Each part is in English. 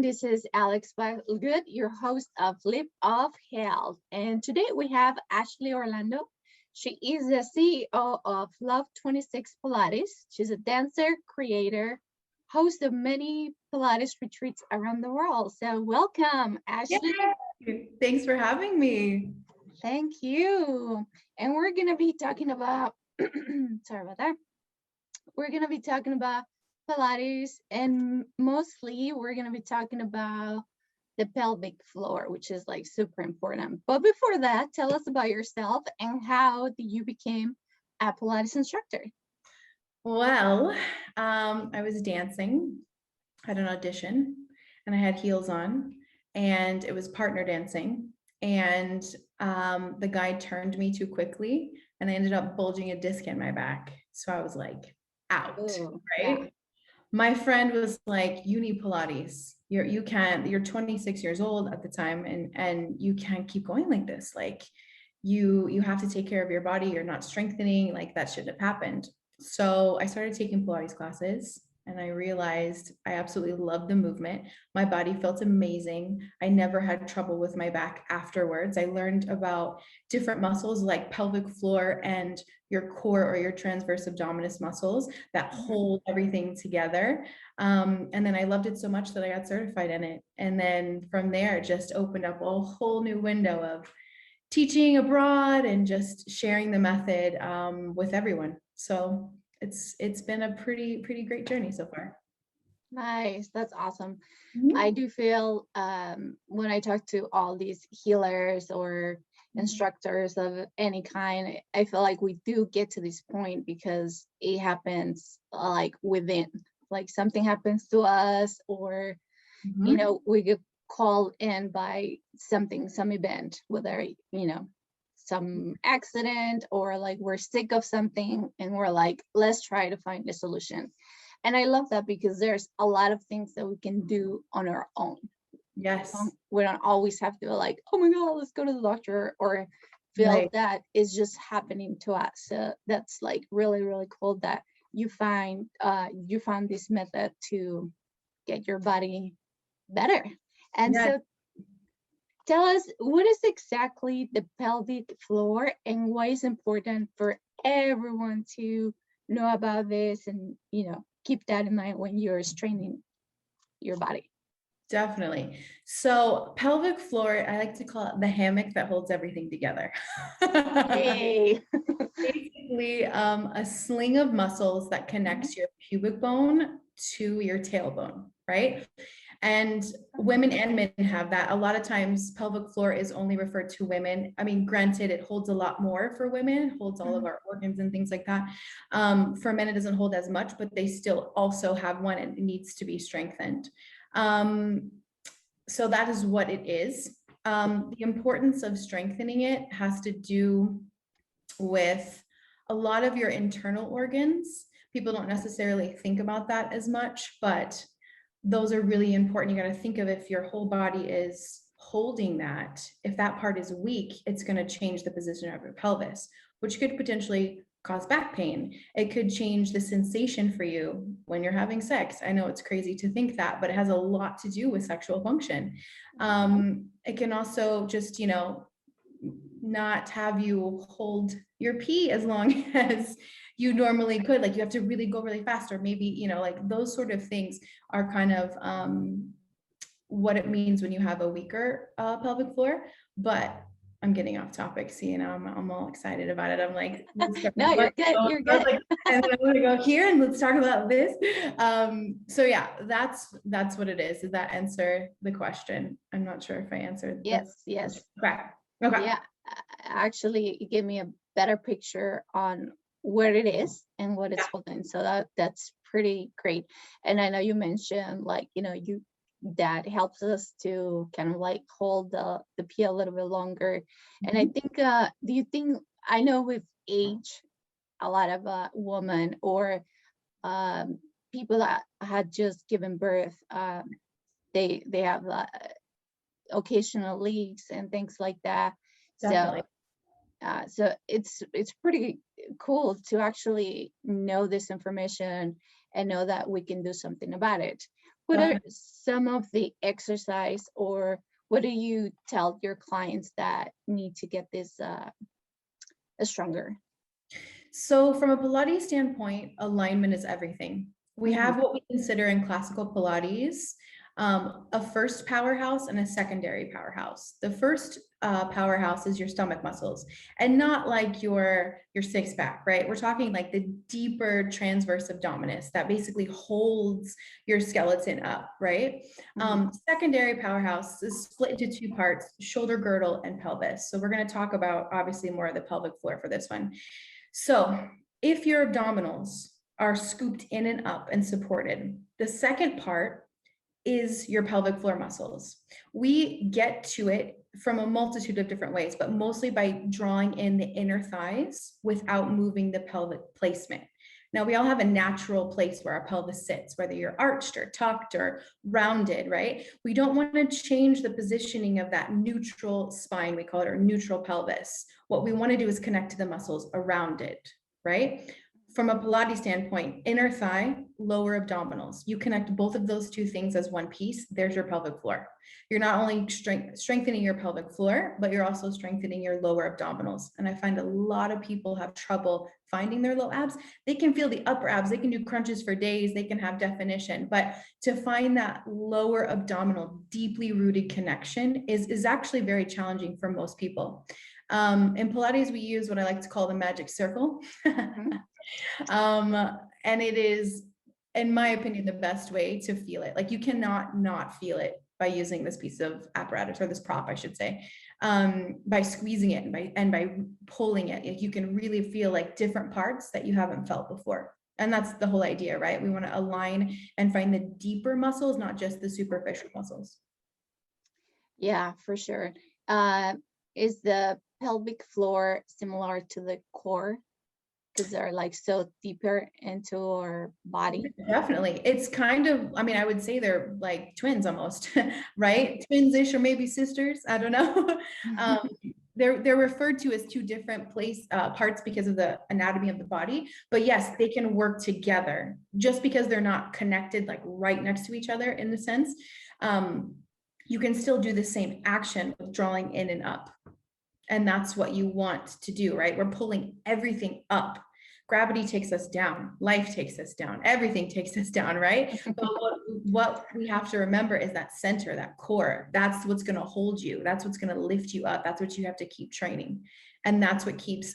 everyone. This is Alex Good, your host of Live of Health. And today we have Ashley Orlando. She is the CEO of Love 26 Pilates. She's a dancer, creator, host of many Pilates retreats around the world. So welcome, Ashley. Yay! Thanks for having me. Thank you. And we're going to be talking about, sorry about that. We're going to be talking about Pilates, and mostly we're going to be talking about the pelvic floor, which is like super important. But before that, tell us about yourself and how you became a Pilates instructor. Well, I was dancing at an audition and I had heels on and it was partner dancing. And the guy turned me too quickly and I ended up bulging a disc in my back. So I was like, out, right? Yeah. My friend was like, you need Pilates. You're 26 years old at the time and you can't keep going like this. Like you have to take care of your body. You're not strengthening, like that shouldn't have happened. So I started taking Pilates classes and I realized I absolutely loved the movement. My body felt amazing. I never had trouble with my back afterwards. I learned about different muscles like pelvic floor and your core or your transverse abdominis muscles that hold everything together. And then I loved it so much that I got certified in it. And then from there, it just opened up a whole new window of teaching abroad and just sharing the method with everyone. So it's been a pretty great journey so far. Nice. That's awesome. Mm-hmm. I do feel when I talk to all these healers or instructors of any kind, I feel like we do get to this point because it happens like within, like something happens to us or, you know, we get called in by some event, whether, you know, some accident or like we're sick of something and we're like, let's try to find a solution. And I love that because there's a lot of things that we can do on our own. Yes. We don't always have to like, oh my God, let's go to the doctor or feel that is just happening to us. So that's like really, really cool that you found this method to get your body better. And so tell us, what is exactly the pelvic floor and why is important for everyone to know about this and, you know, keep that in mind when you're straining your body? Definitely. So pelvic floor, I like to call it the hammock that holds everything together. Hey. Basically, a sling of muscles that connects your pubic bone to your tailbone, right? And women and men have that. A lot of times pelvic floor is only referred to women. I mean, granted, it holds a lot more for women, it holds all of our organs and things like that. For men, it doesn't hold as much, but they still also have one and it needs to be strengthened. So that is what it is. The importance of strengthening it has to do with a lot of your internal organs. People don't necessarily think about that as much, but those are really important. You got to think of if your whole body is holding that, if that part is weak, it's going to change the position of your pelvis, which could potentially cause back pain. It could change the sensation for you when you're having sex. I know it's crazy to think that, but it has a lot to do with sexual function. It can also just, you know, not have you hold your pee as long as you normally could. Like you have to really go really fast, or maybe, you know, like those sort of things are kind of what it means when you have a weaker pelvic floor. But I'm getting off topic. See, you know, I'm all excited about it. I'm like, no, you're good. You're good. Like, and then I'm gonna go here and let's talk about this. So yeah, that's what it is. Does that answer the question? I'm not sure if I answered. Yes. Okay. Yeah, actually, it gave me a better picture on where it is and what it's holding. So that's pretty great. And I know you mentioned like, you know, that helps us to kind of like hold the pee a little bit longer. And I think, do you think, I know with age, a lot of women or people that had just given birth, they have occasional leaks and things like that. Definitely. So it's pretty cool to actually know this information and know that we can do something about it. what are some of the exercise, or what do you tell your clients that need to get this stronger? So from a Pilates standpoint, alignment is everything. We have what we consider in classical Pilates, a first powerhouse and a secondary powerhouse. The first powerhouse is your stomach muscles, and not like your six pack, right? We're talking like the deeper transverse abdominis that basically holds your skeleton up, right? Secondary powerhouse is split into two parts: shoulder girdle and pelvis. So we're going to talk about obviously more of the pelvic floor for this one. So if your abdominals are scooped in and up and supported, the second part is your pelvic floor muscles. We get to it from a multitude of different ways, but mostly by drawing in the inner thighs without moving the pelvic placement. Now, we all have a natural place where our pelvis sits, whether you're arched or tucked or rounded, right? We don't want to change the positioning of that neutral spine, we call it, or neutral pelvis. What we want to do is connect to the muscles around it, right? From a Pilates standpoint, inner thigh, lower abdominals. You connect both of those two things as one piece. There's your pelvic floor. You're not only strengthening your pelvic floor, but you're also strengthening your lower abdominals. And I find a lot of people have trouble finding their low abs. They can feel the upper abs. They can do crunches for days. They can have definition. But to find that lower abdominal, deeply rooted connection is actually very challenging for most people. In Pilates, we use what I like to call the magic circle. And it is, in my opinion, the best way to feel it. Like, you cannot not feel it by using this piece of apparatus, or this prop, I should say, by squeezing it and by pulling it. Like, you can really feel like different parts that you haven't felt before. And that's the whole idea, right? We want to align and find the deeper muscles, not just the superficial muscles. Yeah, for sure. Is the pelvic floor similar to the core? Because they're like so deeper into our body. Definitely. It's kind of, I mean, I would say they're like twins almost, right? Twins-ish, or maybe sisters. I don't know. They're referred to as two different parts because of the anatomy of the body. But yes, they can work together just because they're not connected like right next to each other in the sense. You can still do the same action with drawing in and up. And that's what you want to do, right? We're pulling everything up. Gravity takes us down. Life takes us down. Everything takes us down, right? But what we have to remember is that center, that core. That's what's going to hold you. That's what's going to lift you up. That's what you have to keep training. And that's what keeps,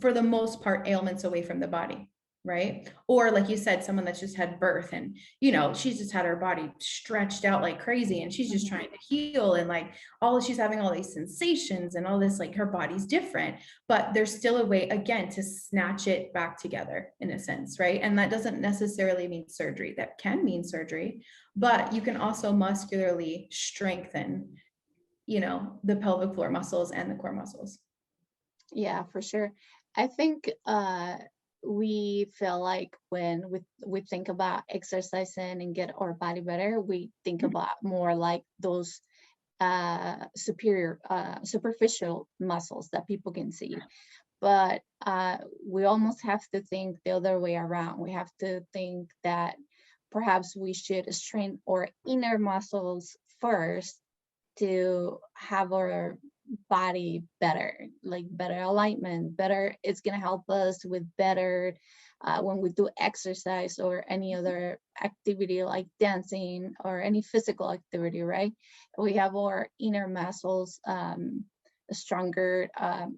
for the most part, ailments away from the body, right? Or like you said, someone that's just had birth and, you know, she's just had her body stretched out like crazy and she's just trying to heal, and like she's having all these sensations and all this, like her body's different, but there's still a way, again, to snatch it back together in a sense, right? And that doesn't necessarily mean surgery. That can mean surgery, but you can also muscularly strengthen, you know, the pelvic floor muscles and the core muscles. Yeah, for sure. I think we feel like when we think about exercising and get our body better, we think about more like those superficial muscles that people can see. But we almost have to think the other way around. We have to think that perhaps we should strengthen our inner muscles first to have our body better, like better alignment, better. It's going to help us with better when we do exercise or any other activity like dancing or any physical activity, right? We have our inner muscles stronger.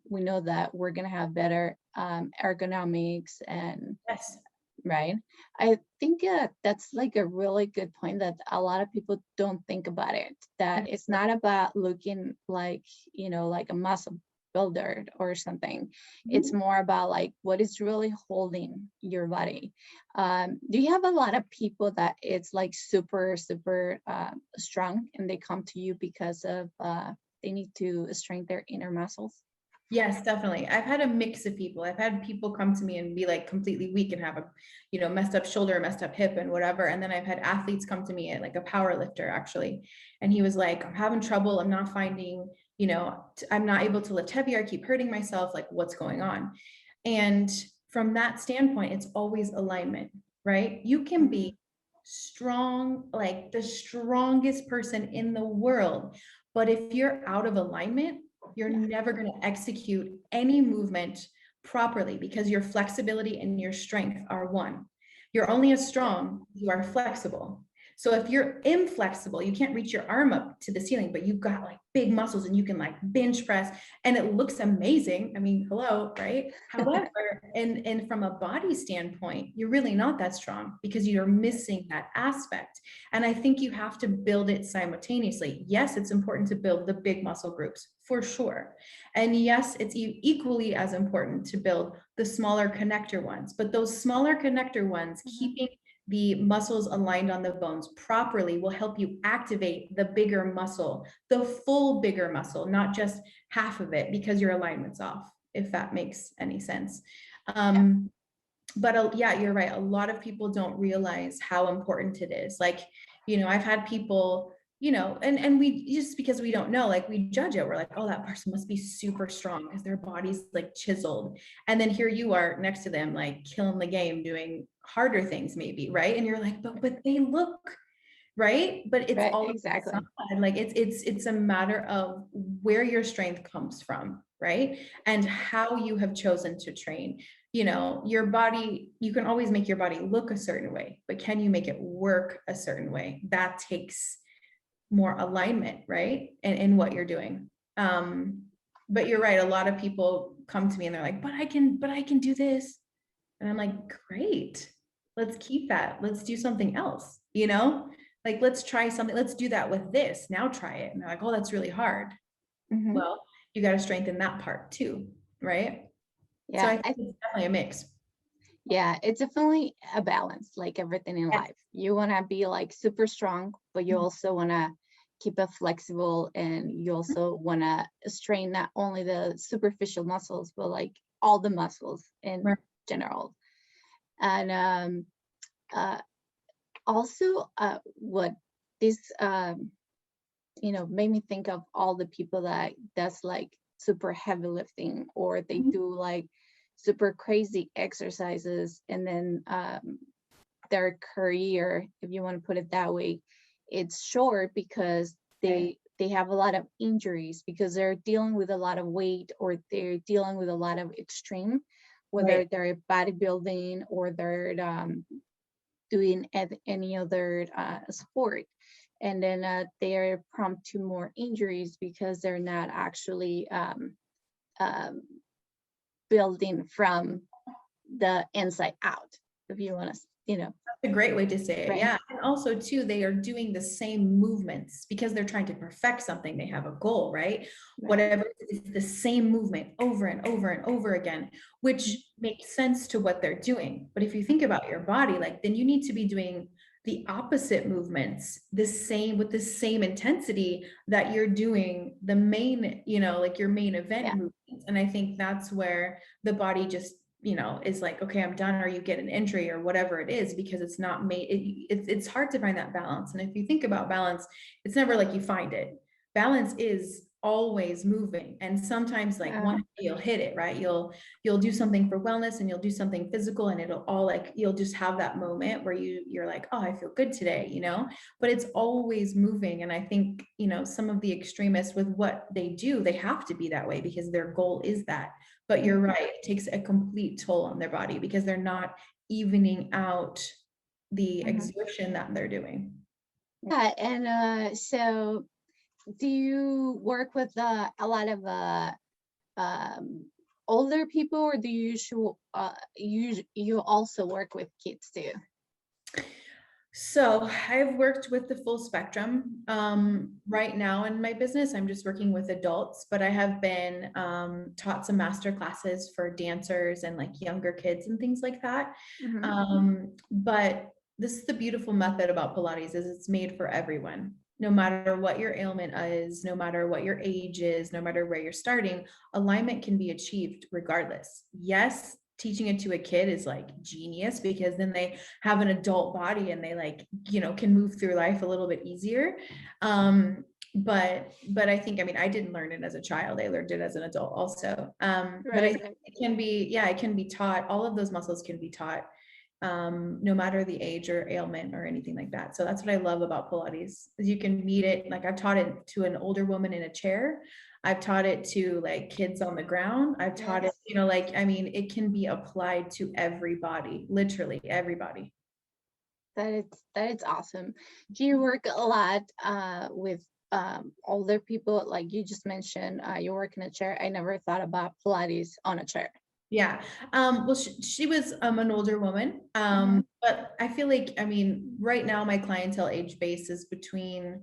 We know that we're going to have better ergonomics and yes. Right. I think that's like a really good point that a lot of people don't think about it, that it's not about looking like, you know, like a muscle builder or something. It's more about like what is really holding your body. Do you have a lot of people that it's like super strong and they come to you because of they need to strengthen their inner muscles? Yes, definitely. I've had a mix of people. I've had people come to me and be like completely weak and have a, you know, messed up shoulder, messed up hip and whatever. And then I've had athletes come to me, like a power lifter actually. And he was like, I'm having trouble. I'm not finding, you know, I'm not able to lift heavier. I keep hurting myself. Like, what's going on? And from that standpoint, it's always alignment, right? You can be strong, like the strongest person in the world. But if you're out of alignment, you're never going to execute any movement properly because your flexibility and your strength are one. You're only as strong as you are flexible. So if you're inflexible, you can't reach your arm up to the ceiling, but you've got like big muscles and you can like bench press and it looks amazing. I mean, hello, right? However, and from a body standpoint, you're really not that strong because you're missing that aspect. And I think you have to build it simultaneously. Yes, it's important to build the big muscle groups for sure. And yes, it's equally as important to build the smaller connector ones, but those smaller connector ones, keeping the muscles aligned on the bones properly will help you activate the bigger muscle, the full bigger muscle, not just half of it because your alignment's off, if that makes any sense. But yeah, you're right. A lot of people don't realize how important it is. Like, I've had people, and we, just because we don't know, like we judge it. We're like, oh, that person must be super strong because their body's like chiseled. And then here you are next to them, like killing the game, doing harder things maybe, right? And you're like, but they look right. But it's all exactly. like it's a matter of where your strength comes from, right? And how you have chosen to train. Your body, you can always make your body look a certain way, but can you make it work a certain way? That takes more alignment, right? In what you're doing. But you're right. A lot of people come to me and they're like, but I can do this. And I'm like, great. Let's keep that. Let's do something else, like, let's try something. Let's do that with this. Now try it. And they're like, oh, that's really hard. Well, you got to strengthen that part too, right? Yeah. So I think it's definitely a mix. Yeah, it's definitely a balance, like everything in life. You want to be like super strong, but you also want to keep it flexible, and you also want to strain not only the superficial muscles, but like all the muscles in general. And also what this made me think of all the people that's like super heavy lifting, or they do like super crazy exercises, and then their career, if you want to put it that way, it's short because they have a lot of injuries because they're dealing with a lot of weight, or they're dealing with a lot of extreme, whether they're bodybuilding or they're doing any other sport. And then they are prompt to more injuries because they're not actually building from the inside out, if you want to, That's a great way to say it. Right. Yeah. And also too, they are doing the same movements because they're trying to perfect something. They have a goal, right? Whatever, it's the same movement over and over and over again, which makes sense to what they're doing. But if you think about your body, like, then you need to be doing the opposite movements with the same intensity that you're doing the main, like your main event movements. And I think that's where the body just, is like, okay, I'm done, or you get an injury or whatever it is, because it's not made, it's hard to find that balance. And if you think about balance, it's never like you find it. Balance is always moving. And sometimes like one day you'll hit it, right? You'll do something for wellness and you'll do something physical, and it'll all like, you'll just have that moment where you're like, oh, I feel good today, but it's always moving. And I think, some of the extremists with what they do, they have to be that way because their goal is that. But you're right, it takes a complete toll on their body because they're not evening out the exertion that they're doing. Yeah, and so do you work with a lot of older people, or do you you also work with kids too? So I've worked with the full spectrum. Right now in my business, I'm just working with adults, but I have been taught some master classes for dancers and like younger kids and things like that. But this is the beautiful method about Pilates, is it's made for everyone. No matter what your ailment is, no matter what your age is, no matter where you're starting, alignment can be achieved regardless. Yes, teaching it to a kid is like genius because then they have an adult body and they like, can move through life a little bit easier. But I think, I didn't learn it as a child. I learned it as an adult also. But I think it can be taught. All of those muscles can be taught. no matter the age or ailment or anything like that. So that's what I love about Pilates, is you can meet it. Like I've taught it to an older woman in a chair. I've taught it to like kids on the ground. I've taught it, you know, like, I mean, it can be applied to everybody, literally everybody. That is awesome. Do you work a lot with older people? Like you just mentioned, you work in a chair. I never thought about Pilates on a chair. Yeah. Well, she was an older woman. But I feel like, I mean, right now my clientele age base is between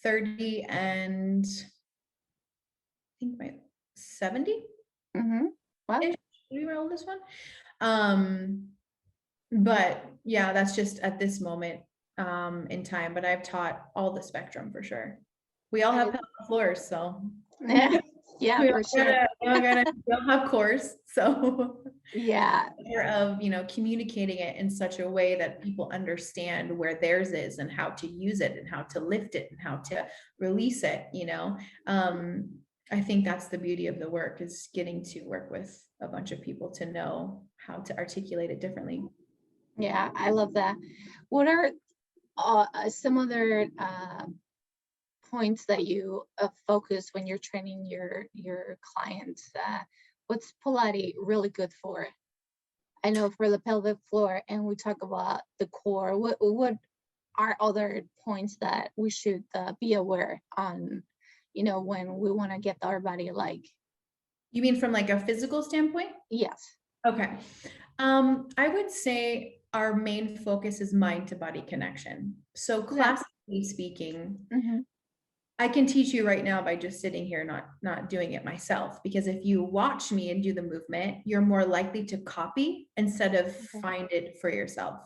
30 and I think my 70. Wow. Ish, maybe my oldest one. But yeah, that's just at this moment in time. But I've taught all the spectrum for sure. We all have pelvic floors, so Yeah, yeah, for sure. we all have cores, so Yeah, of, you know, communicating it in such a way that people understand where theirs is and how to use it and how to lift it and how to release it, you know. I think that's the beauty of the work, is getting to work with a bunch of people to know how to articulate it differently. yeah, I love that. What are some other points that you focus when you're training your clients? What's Pilates really good for? I know for the pelvic floor, and we talk about the core. What are other points that we should be aware on? You know, when we want to get our body like. You mean from like a physical standpoint? Yes. Okay. I would say our main focus is mind to body connection. So classically speaking, I can teach you right now by just sitting here, not doing it myself, because if you watch me and do the movement, you're more likely to copy instead of find it for yourself.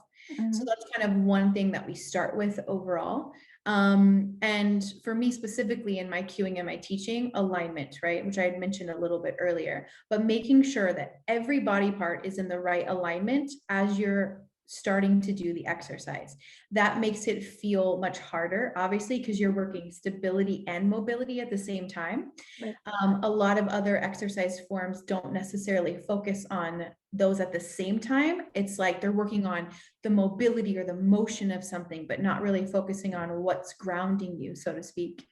So that's kind of one thing that we start with overall. And for me specifically in my cueing and my teaching, alignment, right? Which I had mentioned a little bit earlier, but making sure that every body part is in the right alignment as you're starting to do the exercise. That makes it feel much harder, obviously, because you're working stability and mobility at the same time. Right. A lot of other exercise forms don't necessarily focus on those at the same time. It's like they're working on the mobility or the motion of something, but not really focusing on what's grounding you, so to speak.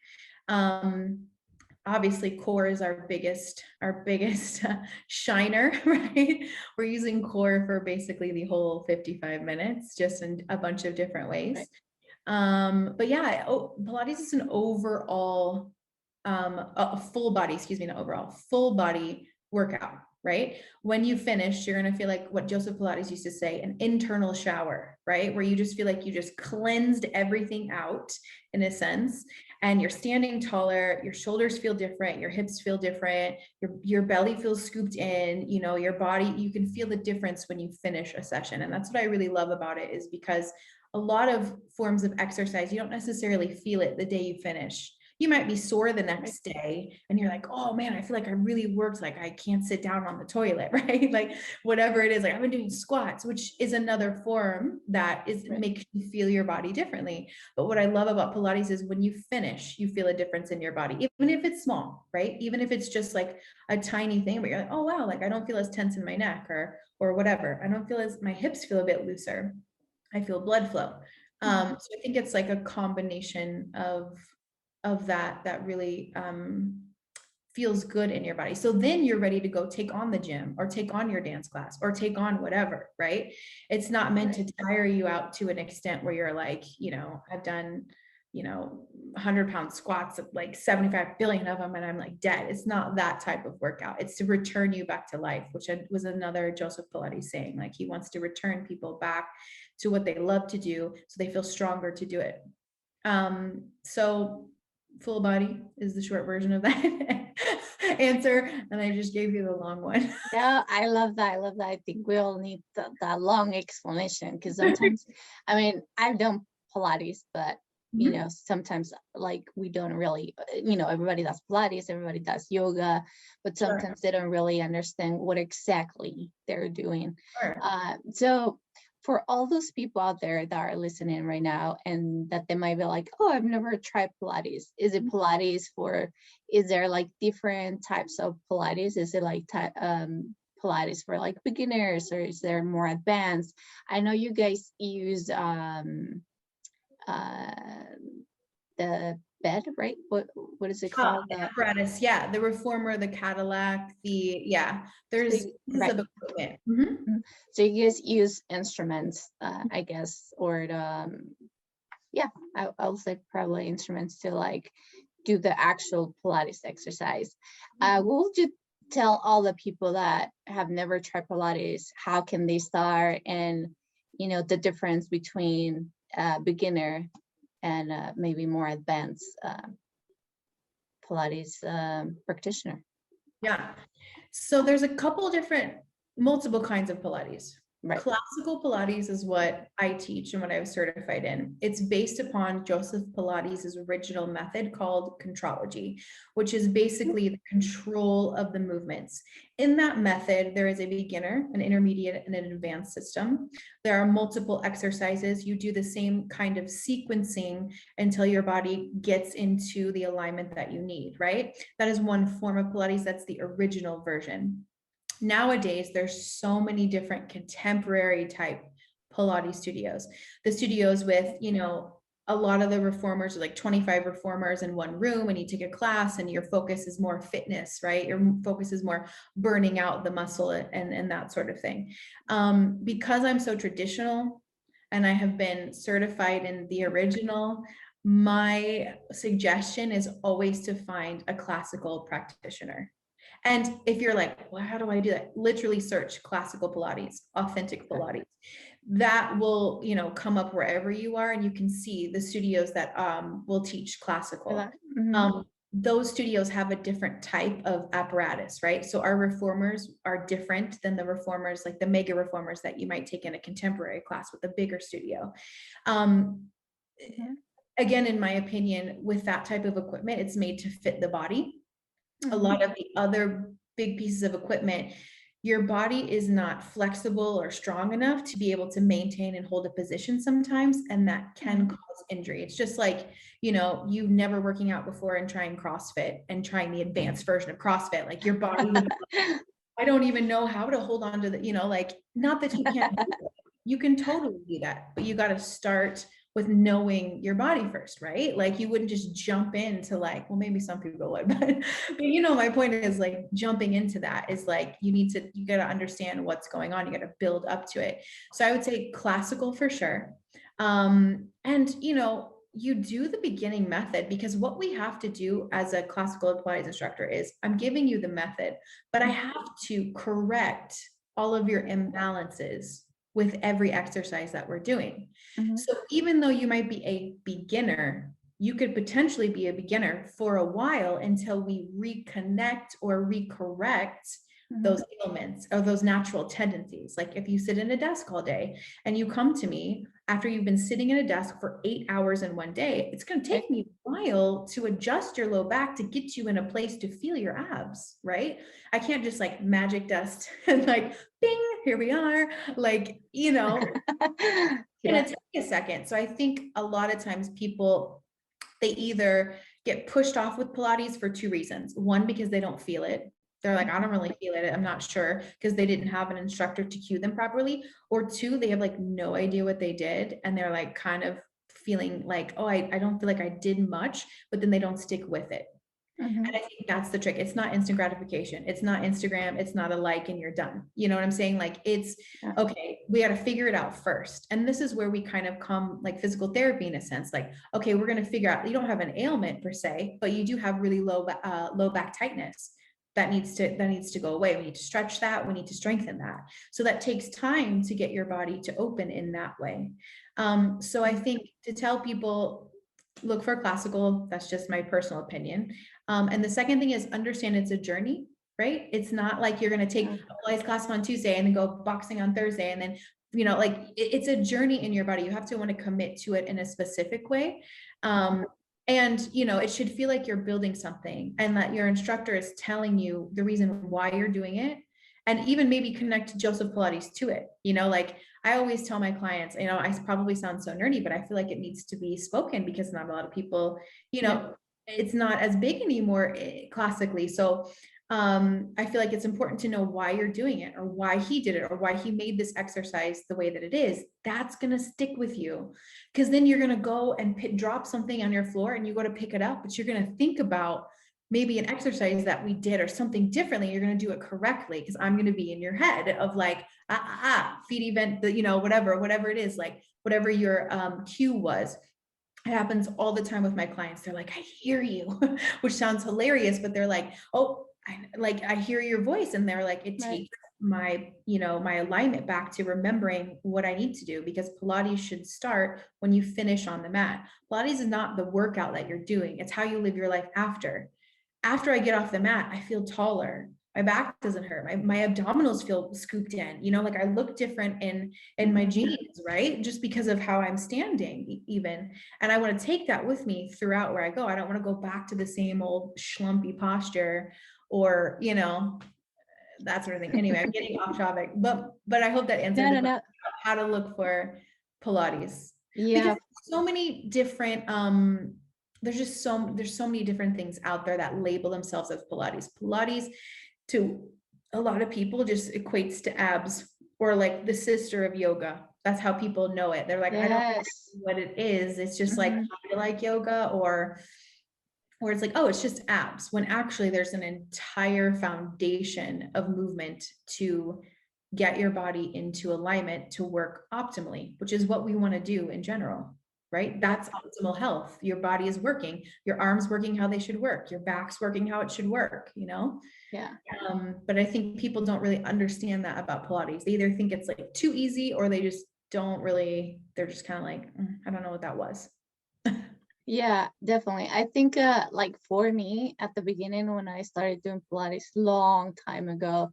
Obviously core is our biggest shiner, right? We're using core for basically the whole 55 minutes, just in a bunch of different ways. Right. But yeah, Pilates is an overall a full body, not overall, full body workout, right? When you finish, you're going to feel like what Joseph Pilates used to say, an internal shower, right? Where you just feel like you just cleansed everything out in a sense, and you're standing taller, your shoulders feel different, your hips feel different, your belly feels scooped in, you know, your body, you can feel the difference when you finish a session. And that's what I really love about it, is because a lot of forms of exercise, you don't necessarily feel it the day you finish. You might be sore the next day and you're like, oh man, I feel like I really worked. Like I can't sit down on the toilet, right? Like whatever it is, like I've been doing squats, which is another form that is makes you feel your body differently. But what I love about Pilates is when you finish, you feel a difference in your body, even if it's small, right? Even if it's just like a tiny thing, but you're like, oh wow, like I don't feel as tense in my neck or whatever. I don't feel as, my hips feel a bit looser. I feel blood flow. So I think it's like a combination of that really feels good in your body. So then you're ready to go take on the gym or take on your dance class or take on whatever, right? It's not meant to tire you out to an extent where you're like, you know, I've done, you know, 100-pound squats, like 75 billion of them, and I'm like dead. It's not that type of workout. It's to return you back to life, which was another Joseph Pilates saying, like he wants to return people back to what they love to do so they feel stronger to do it. So full body is the short version of that answer, and I just gave you the long one. Yeah, I love that. I love that. I think we all need that long explanation, because sometimes, I mean, I've done Pilates, but you know, sometimes like we don't really, you know, everybody does Pilates, everybody does yoga, but sometimes they don't really understand what exactly they're doing. So for all those people out there that are listening right now and that they might be like, oh, I've never tried Pilates. Is it Pilates is there like different types of Pilates? Is it like Pilates for like beginners, or is there more advanced? I know you guys use the bed, right? What is it called? The apparatus, yeah, the reformer, the Cadillac, there's pieces of equipment. So you guys use instruments, I guess, or yeah, I'll say probably instruments to like do the actual Pilates exercise. What would you tell all the people that have never tried Pilates, how can they start, and the difference between beginner and maybe more advanced Pilates practitioner? Yeah, so there's a couple different, multiple kinds of Pilates. Right. Classical Pilates is what I teach and what I was certified in. It's based upon Joseph Pilates' original method called contrology, which is basically the control of the movements. In that method, there is a beginner, an intermediate, and an advanced system. There are multiple exercises. You do the same kind of sequencing until your body gets into the alignment that you need, right? That is one form of Pilates. That's the original version. Nowadays, there's so many different contemporary type Pilates studios. The studios with, a lot of the reformers are like 25 reformers in one room, and you take a class and your focus is more fitness, right? Your focus is more burning out the muscle and that sort of thing. Because I'm so traditional and I have been certified in the original, my suggestion is always to find a classical practitioner. And if you're like, well, how do I do that? Literally search classical Pilates, authentic Pilates. That will, come up wherever you are, and you can see the studios that will teach classical. Those studios have a different type of apparatus, right? So our reformers are different than the reformers, like the mega reformers that you might take in a contemporary class with a bigger studio. Again, in my opinion, with that type of equipment, it's made to fit the body. A lot of the other big pieces of equipment, your body is not flexible or strong enough to be able to maintain and hold a position sometimes, and that can cause injury. It's just like, you never working out before and trying CrossFit and trying the advanced version of CrossFit, like your body would I don't even know how to hold on to the, not that you can't do it. You can totally do that, but you got to start with knowing your body first, right? Like you wouldn't just jump into like, well, maybe some people would, but my point is like jumping into that is like, you got to understand what's going on. You got to build up to it. So I would say classical for sure. And you do the beginning method, because what we have to do as a classical Pilates instructor is I'm giving you the method, but I have to correct all of your imbalances with every exercise that we're doing. So even though you might be a beginner, you could potentially be a beginner for a while until we reconnect or recorrect those ailments or those natural tendencies. Like if you sit in a desk all day and you come to me after you've been sitting in a desk for 8 hours in one day, it's going to take me a while to adjust your low back to get you in a place to feel your abs, right? I can't just like magic dust and like, bing, here we are. Like, it's going to take a second. So I think a lot of times people, they either get pushed off with Pilates for two reasons. One, because they don't feel it. They're like, I don't really feel it. I'm not sure, because they didn't have an instructor to cue them properly. Or two, they have like no idea what they did. And they're like kind of feeling like, oh, I don't feel like I did much, but then they don't stick with it. And I think that's the trick. It's not instant gratification. It's not Instagram. It's not a like and you're done. You know what I'm saying? Like it's, okay, we got to figure it out first. And this is where we kind of come like physical therapy in a sense, like, okay, we're going to figure out, you don't have an ailment per se, but you do have really low back tightness. That needs to go away. We need to stretch that. We need to strengthen that. So that takes time to get your body to open in that way. So I think to tell people, look for classical, that's just my personal opinion. And the second thing is understand it's a journey, right? It's not like you're going to take a Pilates class on Tuesday and then go boxing on Thursday. And then, it's a journey in your body. You have to want to commit to it in a specific way. And, it should feel like you're building something and that your instructor is telling you the reason why you're doing it, and even maybe connect Joseph Pilates to it. Like I always tell my clients, I probably sound so nerdy, but I feel like it needs to be spoken because not a lot of people, it's not as big anymore classically. So I feel like it's important to know why you're doing it, or why he did it, or why he made this exercise the way that it is. That's going to stick with you, because then you're going to go and drop something on your floor and you go to pick it up, but you're going to think about maybe an exercise that we did or something differently. You're going to do it correctly, because I'm going to be in your head of like, feet event, whatever it is, like whatever your cue was. It happens all the time with my clients. They're like, I hear you, which sounds hilarious, but they're like, oh, I hear your voice. And they're like, it takes my alignment back to remembering what I need to do, because Pilates should start when you finish on the mat. Pilates is not the workout that you're doing. It's how you live your life after. After I get off the mat, I feel taller. My back doesn't hurt. My abdominals feel scooped in, like I look different in my jeans, right? Just because of how I'm standing even. And I want to take that with me throughout where I go. I don't want to go back to the same old schlumpy posture, or, that sort of thing. Anyway, I'm getting off topic, but I hope that answered the question about how to look for Pilates. Yeah. Because so many different, there's so many different things out there that label themselves as Pilates. Pilates to a lot of people just equates to abs, or like the sister of yoga. That's how people know it. They're like, I don't know what it is. It's just like, I like yoga, or it's like, oh, it's just abs, when actually there's an entire foundation of movement to get your body into alignment to work optimally, which is what we want to do in general, right? That's optimal health. Your body is working, your arms working how they should work, your back's working how it should work, Yeah. But I think people don't really understand that about Pilates. They either think it's like too easy, or they just don't really, they're just kind of like, I don't know what that was. Yeah, definitely. I think like for me at the beginning when I started doing Pilates long time ago,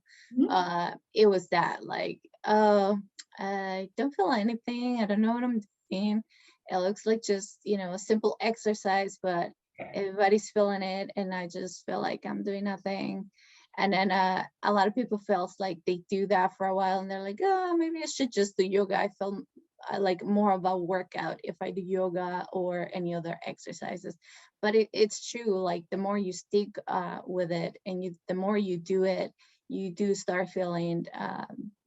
it was that like, oh, I don't feel anything. I don't know what I'm doing. It looks like just, a simple exercise, but everybody's feeling it and I just feel like I'm doing nothing. And then a lot of people felt like they do that for a while and they're like, oh, maybe I should just do yoga. I feel like more of a workout if I do yoga or any other exercises. But it's true, like the more you stick with it and the more you do it, you do start feeling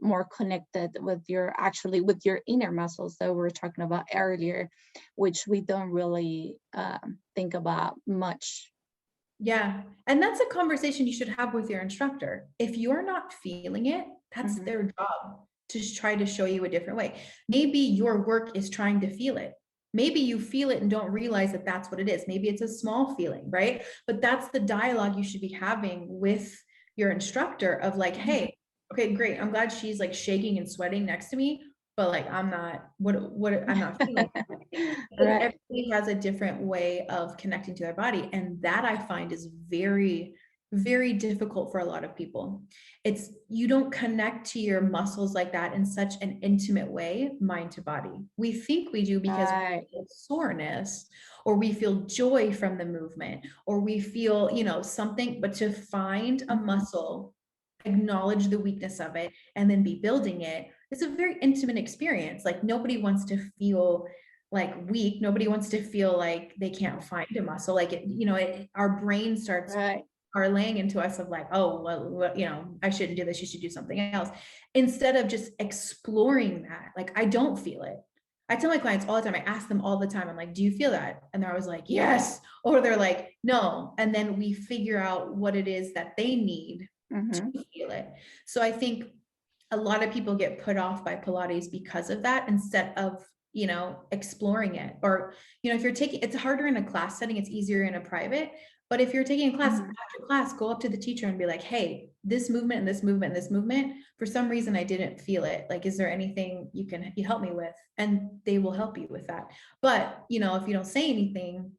more connected with your inner muscles that we were talking about earlier, which we don't really think about much. Yeah. And that's a conversation you should have with your instructor. If you're not feeling it, that's their job to try to show you a different way. Maybe your work is trying to feel it. Maybe you feel it and don't realize that that's what it is. Maybe it's a small feeling, right? But that's the dialogue you should be having with your instructor of like, hey, okay, great. I'm glad she's like shaking and sweating next to me, but like, I'm not feeling it. Everybody has a different way of connecting to their body. And that I find is very, very difficult for a lot of people. You don't connect to your muscles like that in such an intimate way, mind to body. We think we do because we feel soreness, or we feel joy from the movement, or we feel, something, but to find a muscle, acknowledge the weakness of it, and then be building it, it's a very intimate experience. Like nobody wants to feel like weak. Nobody wants to feel like they can't find a muscle. Like, our brain starts parlaying into us of like, oh, well, I shouldn't do this. You should do something else. Instead of just exploring that. Like, I don't feel it. I tell my clients all the time, I ask them all the time, I'm like, do you feel that? And they're always like, yes. Or they're like, no. And then we figure out what it is that they need to feel it. So I think a lot of people get put off by Pilates because of that, instead of, exploring it. Or, if you're taking, it's harder in a class setting, it's easier in a private. But if you're taking a class, after class, go up to the teacher and be like, hey, this movement and this movement and this movement, for some reason, I didn't feel it. Like, is there anything you help me with? And they will help you with that. But, if you don't say anything,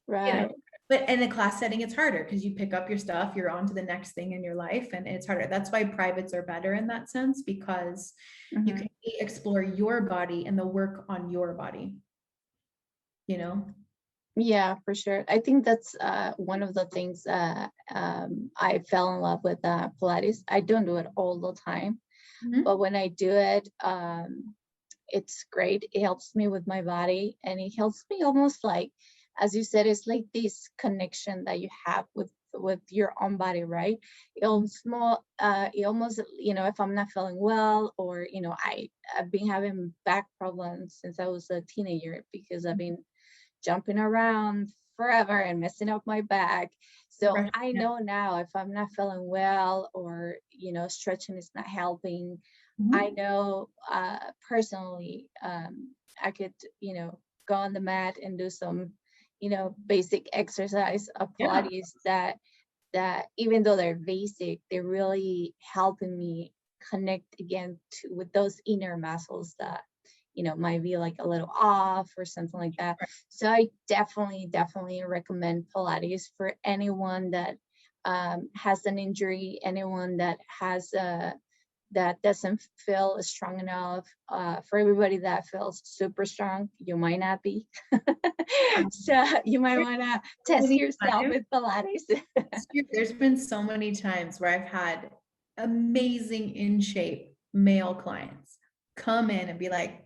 but in a class setting, it's harder because you pick up your stuff, you're on to the next thing in your life, and it's harder. That's why privates are better in that sense, because you can explore your body and the work on your body, Yeah, for sure. I think that's one of the things I fell in love with Pilates. I don't do it all the time, but when I do it, it's great. It helps me with my body, and it helps me almost like, as you said, it's like this connection that you have with with your own body, right? It almost, if I'm not feeling well, or, I've been having back problems since I was a teenager because I've been jumping around forever and messing up my back. So Right. I know now if I'm not feeling well, or, stretching is not helping, I know personally, I could, go on the mat and do some, basic exercise of Yeah. Pilates that even though they're basic, they're really helping me connect again with those inner muscles that, might be like a little off or something like that. So I definitely recommend Pilates for anyone that has an injury, anyone that has that doesn't feel strong enough. For everybody that feels super strong, you might not be. So you might want to test yourself with Pilates. There's been so many times where I've had amazing in shape male clients come in and be like,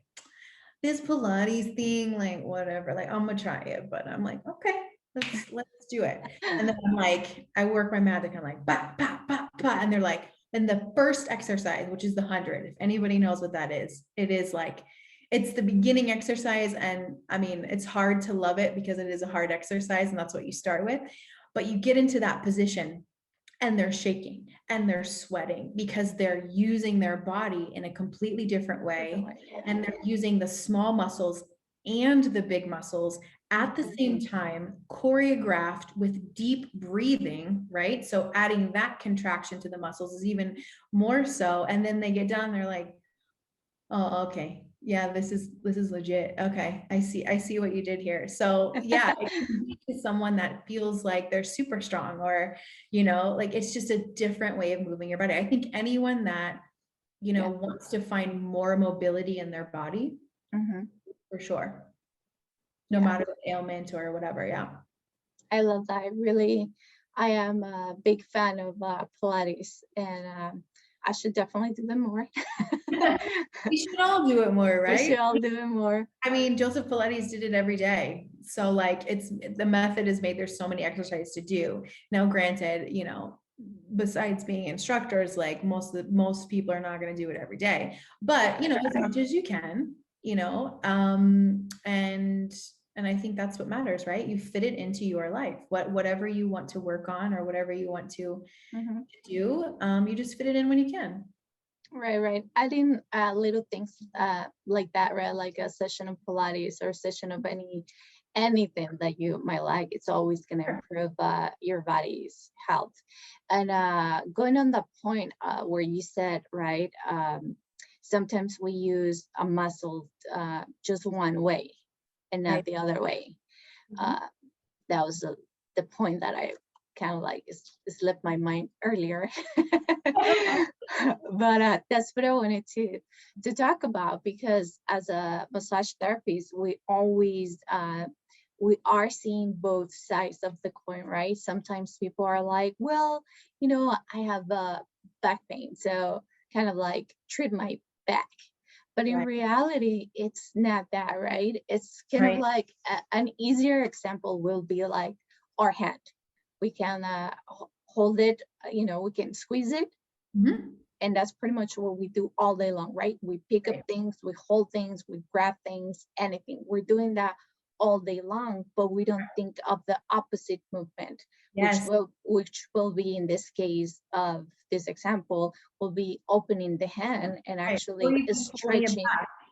this Pilates thing, like whatever, like I'm gonna try it, but I'm like, okay, let's do it. And then I'm like, I work my magic, I'm like, bah, bah, bah, bah, and they're like, and the first exercise, which is the 100, if anybody knows what that is, it is like, it's the beginning exercise. And I mean, it's hard to love it because it is a hard exercise and that's what you start with. But you get into that position and they're shaking and they're sweating because they're using their body in a completely different way. And they're using the small muscles and the big muscles at the same time, choreographed with deep breathing, right? So adding that contraction to the muscles is even more so. And then they get done, they're like, oh, okay. Yeah, this is legit. Okay. I see what you did here. So yeah, it can be to someone that feels like they're super strong, or, like it's just a different way of moving your body. I think anyone that, wants to find more mobility in their body, for sure. No matter the ailment or whatever. Yeah. I love that. I am a big fan of Pilates, and I should definitely do them more. We should all do it more, right? We should all do it more. I mean, Joseph Pilates did it every day. So like the method is made, there's so many exercises to do. Now, granted, besides being instructors, like most people are not going to do it every day, but as much as you can, and I think that's what matters, right? You fit it into your life, whatever you want to work on or whatever you want to do, you just fit it in when you can. Right. Adding little things like that, right? Like a session of Pilates or a session of anything that you might like, it's always going to improve your body's health. And going on the point where you said, right, sometimes we use a muscle just one way and not the other way. That was the point that I kind of like slipped my mind earlier. But that's what I wanted to talk about, because as a massage therapist, we always we are seeing both sides of the coin, right? Sometimes people are like, well, I have back pain, so kind of like treat my back. But in reality, it's not that, right? It's kind of like an easier example will be like our hand. We can hold it, we can squeeze it. And that's pretty much what we do all day long, right? We pick up things, we hold things, we grab things, anything. We're doing that all day long, but we don't think of the opposite movement, which will be, in this case of this example, will be opening the hand and actually stretching.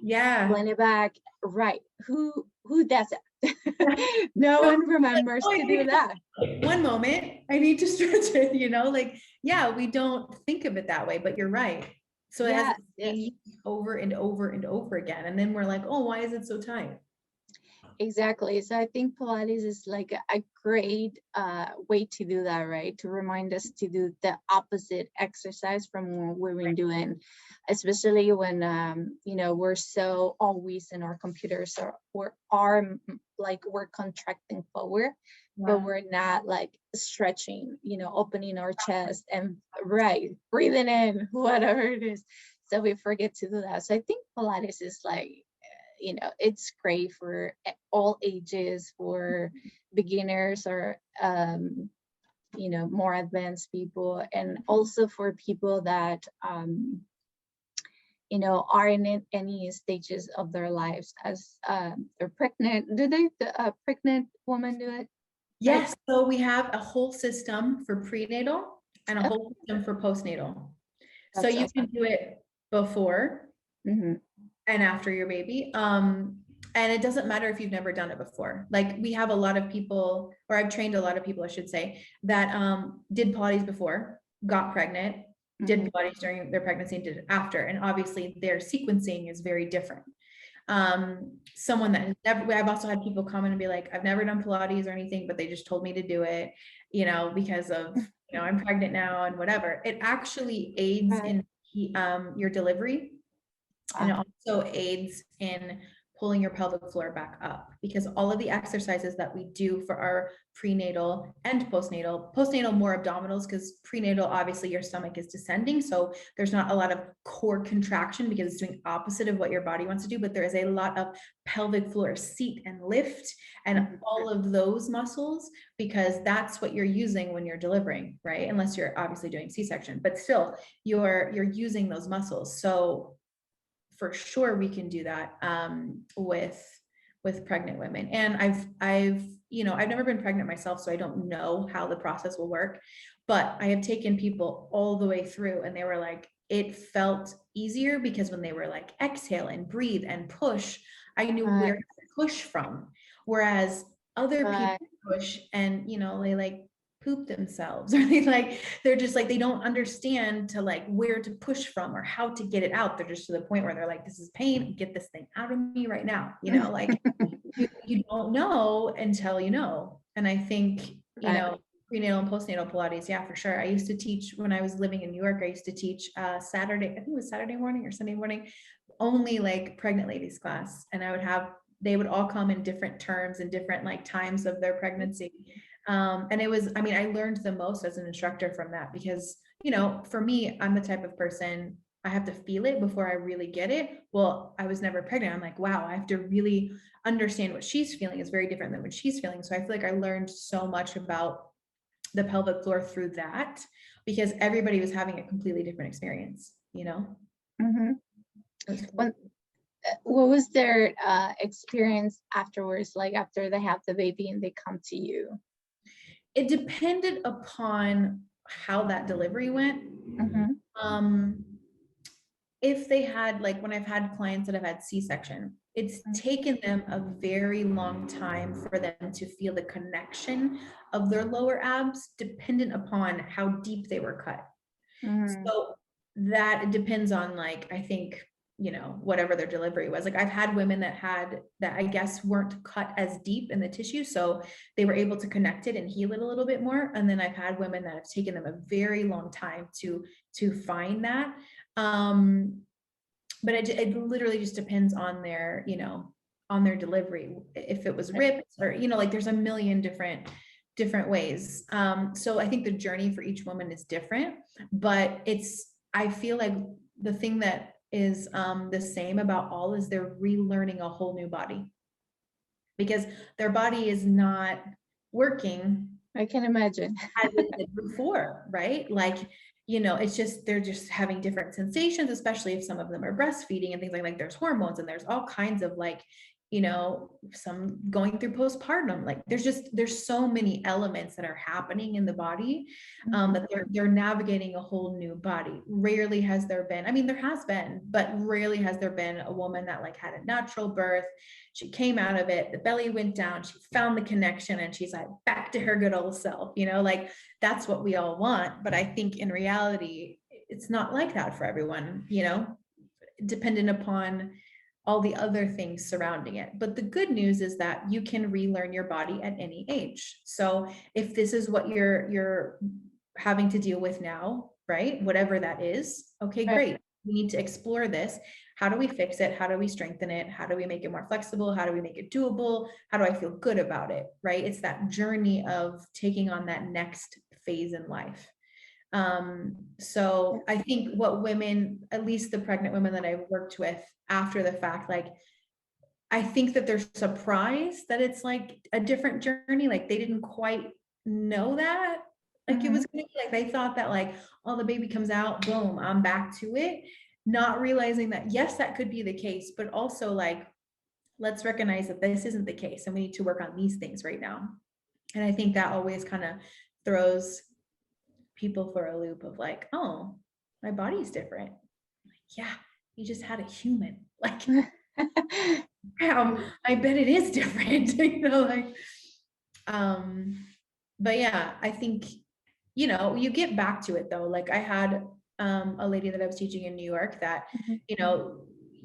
Playing it back. Right. Who does it? No one remembers to do that. One moment, I need to stretch it, we don't think of it that way, but you're right. So it has over and over and over again. And then we're like, oh, why is it so tight? Exactly. So I think Pilates is like a great way to do that, right? To remind us to do the opposite exercise from what we've been doing, especially when, we're so always in our computers, or we're contracting forward, but we're not like stretching, opening our chest and breathing in, whatever it is. So we forget to do that. So I think Pilates is like, it's great for all ages, for beginners, or more advanced people, and also for people that are in any stages of their lives as they're pregnant. Do the pregnant women do it? Yes. So we have a whole system for prenatal and a Oh, whole system for postnatal. So that's you can awesome. do it before Mm-hmm. and after your baby. And it doesn't matter if you've never done it before. Like we have a lot of people, or I've trained a lot of people, I should say, that did Pilates before, got pregnant, did Pilates during their pregnancy, and did it after. And obviously their sequencing is very different. Someone that has never, I've also had people come in and be like, I've never done Pilates or anything, but they just told me to do it, because of, I'm pregnant now and whatever. It actually aids in your delivery. And it also aids in pulling your pelvic floor back up, because all of the exercises that we do for our prenatal and postnatal more abdominals, because prenatal, obviously your stomach is descending. So there's not a lot of core contraction because it's doing opposite of what your body wants to do, but there is a lot of pelvic floor seat and lift and all of those muscles, because that's what you're using when you're delivering, right? Unless you're obviously doing C-section, but still you're using those muscles. So for sure we can do that with pregnant women. And I've never been pregnant myself, so I don't know how the process will work, but I have taken people all the way through and they were like, it felt easier because when they were like, exhale and breathe and push, I knew where to push from. Whereas other people push and, they like poop themselves, or they're just like, they don't understand to like where to push from or how to get it out. They're just to the point where they're like, this is pain, get this thing out of me right now. Like you don't know until you know. And I think, prenatal and postnatal Pilates, yeah, for sure. I used to teach when I was living in New York. I used to teach Saturday, I think it was Saturday morning or Sunday morning, only like pregnant ladies class. And they would all come in different terms and different like times of their pregnancy. And it was, I learned the most as an instructor from that, because, for me, I'm the type of person, I have to feel it before I really get it. Well, I was never pregnant. I'm like, wow, I have to really understand what she's feeling is very different than what she's feeling. So I feel like I learned so much about the pelvic floor through that, because everybody was having a completely different experience, What was their experience afterwards, like after they have the baby and they come to you? It depended upon how that delivery went. If they had, like when I've had clients that have had C-section, it's taken them a very long time for them to feel the connection of their lower abs, dependent upon how deep they were cut. So that depends on, like, I think, whatever their delivery was. Like I've had women that I guess weren't cut as deep in the tissue, so they were able to connect it and heal it a little bit more. And then I've had women that have taken them a very long time to find that. But it literally just depends on their, on their delivery. If it was ripped or, like there's a million different ways. So I think the journey for each woman is different, but I feel like the thing that is the same about all is they're relearning a whole new body, because their body is not working. I can imagine. As it did before, right? Like, it's just, they're just having different sensations, especially if some of them are breastfeeding and things like there's hormones and there's all kinds of like, some going through postpartum. Like there's so many elements that are happening in the body that they're navigating a whole new body. Rarely has there been, there has been, but rarely has there been a woman that like had a natural birth. She came out of it, the belly went down, she found the connection, and she's like back to her good old self, like that's what we all want. But I think in reality, it's not like that for everyone, dependent upon all the other things surrounding it. But the good news is that you can relearn your body at any age. So if this is what you're having to deal with now, right? Whatever that is, okay, great. We need to explore this. How do we fix it? How do we strengthen it? How do we make it more flexible? How do we make it doable? How do I feel good about it, right? It's that journey of taking on that next phase in life. So I think what women, at least the pregnant women that I've worked with after the fact, like, I think that they're surprised that it's like a different journey. Like they didn't quite know that Like it was gonna be like, they thought that like, oh, the baby comes out, boom, I'm back to it. Not realizing that, yes, that could be the case, but also like, let's recognize that this isn't the case and we need to work on these things right now. And I think that always kind of throws people for a loop of like, oh, my body's different. Like, yeah, you just had a human. Like, I bet it is different. Like, but yeah, I think, you get back to it though. Like I had a lady that I was teaching in New York that,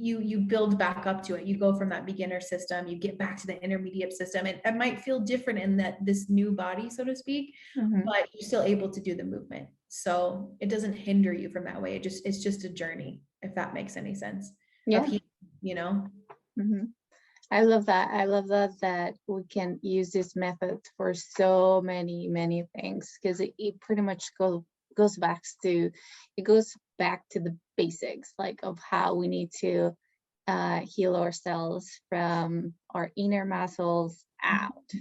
you build back up to it. You go from that beginner system, you get back to the intermediate system. And it might feel different in that this new body, so to speak, but you're still able to do the movement. So it doesn't hinder you from that way. It's just a journey, if that makes any sense. Yeah. Of healing, I love that. I love that we can use this method for so many things, because it pretty much goes back to the basics, like of how we need to heal ourselves from our inner muscles out.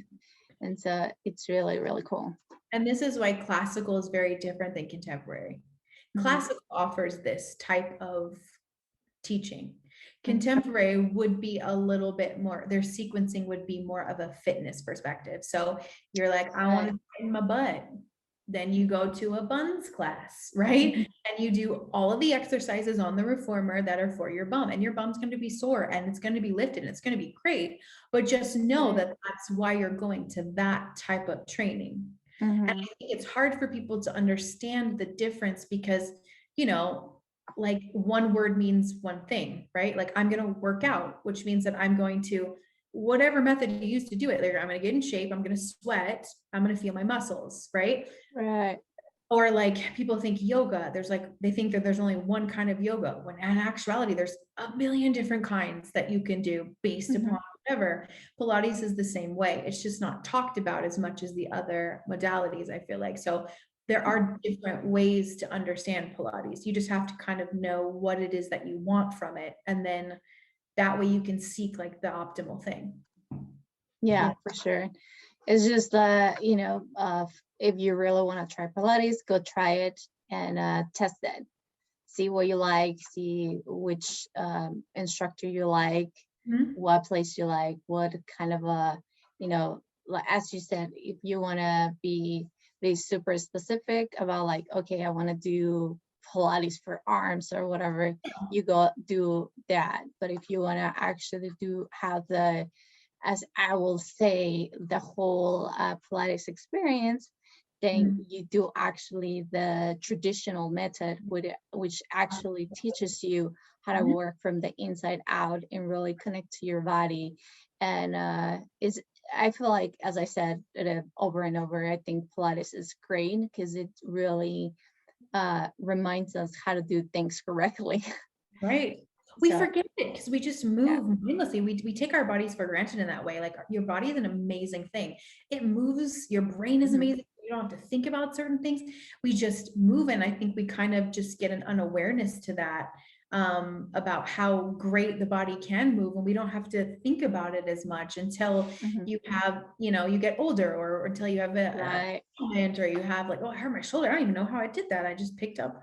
And so it's really, really cool. And this is why classical is very different than contemporary. Classical offers this type of teaching. Contemporary would be a little bit more, their sequencing would be more of a fitness perspective. So you're like, I want to tighten my butt. Then you go to a buns class, right? And you do all of the exercises on the reformer that are for your bum, and your bum's going to be sore and it's going to be lifted and it's going to be great. But just know that that's why you're going to that type of training. And I think it's hard for people to understand the difference because, like one word means one thing, right? Like I'm going to work out, which means that I'm going to, whatever method you use to do it, like I'm going to get in shape, I'm going to sweat, I'm going to feel my muscles, right? Right. Or like people think yoga, they think that there's only one kind of yoga, when in actuality, there's a million different kinds that you can do based upon whatever. Pilates is the same way. It's just not talked about as much as the other modalities, I feel like. So there are different ways to understand Pilates. You just have to kind of know what it is that you want from it. And then that way you can seek like the optimal thing. Yeah, for sure. It's just if you really want to try Pilates, go try it and test it. See what you like, see which instructor you like, what place you like, what kind of as you said, if you want to be super specific about like, okay, I want to do Pilates for arms or whatever, you go do that. But if you want to actually have the, as I will say, the whole Pilates experience, then you do actually the traditional method, which actually teaches you how to work from the inside out and really connect to your body. And I feel like, as I said over and over, I think Pilates is great because it really reminds us how to do things correctly. Right. We forget it because we just move mindlessly. We take our bodies for granted in that way. Like your body is an amazing thing. It moves. Your brain is amazing. You don't have to think about certain things. We just move. And I think we kind of just get an unawareness to that, about how great the body can move. And we don't have to think about it as much until you have, you get older, or until you have a or you have like, oh, I hurt my shoulder. I don't even know how I did that. I just picked up,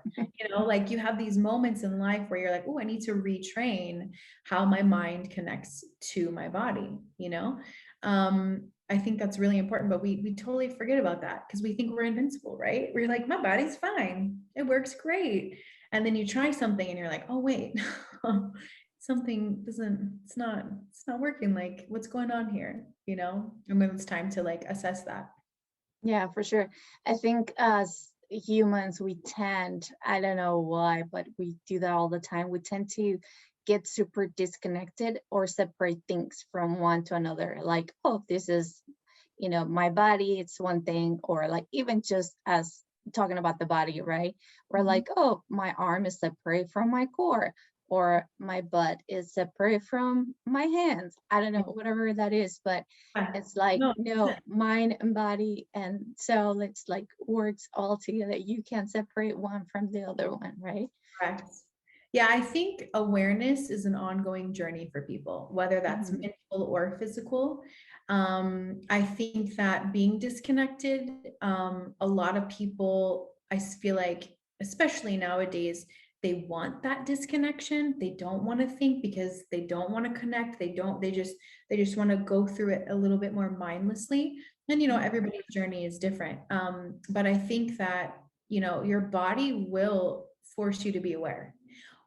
like you have these moments in life where you're like, oh, I need to retrain how my mind connects to my body, I think that's really important, but we totally forget about that because we think we're invincible, right? We're like, my body's fine. It works great. And then you try something and you're like, oh, wait, something it's not working. Like what's going on here? And then it's time to like assess that. Yeah, for sure. I think as humans, we tend, I don't know why, but we do that all the time. We tend to get super disconnected or separate things from one to another. Like, oh, this is, my body, it's one thing, or like even just as talking about the body, right? We're like, oh, my arm is separate from my core, or my butt is separate from my hands. I don't know, whatever that is, but it's like, no, mind and body. And so it's like works all together. You can't separate one from the other one, right? Correct. Yeah, I think awareness is an ongoing journey for people, whether that's Mhm. mental or physical. I think that being disconnected, a lot of people, I feel like, especially nowadays, they want that disconnection. They don't want to think because they don't want to connect. They just want to go through it a little bit more mindlessly. And, you know, Mhm. everybody's journey is different. But I think that, you know, your body will force you to be aware,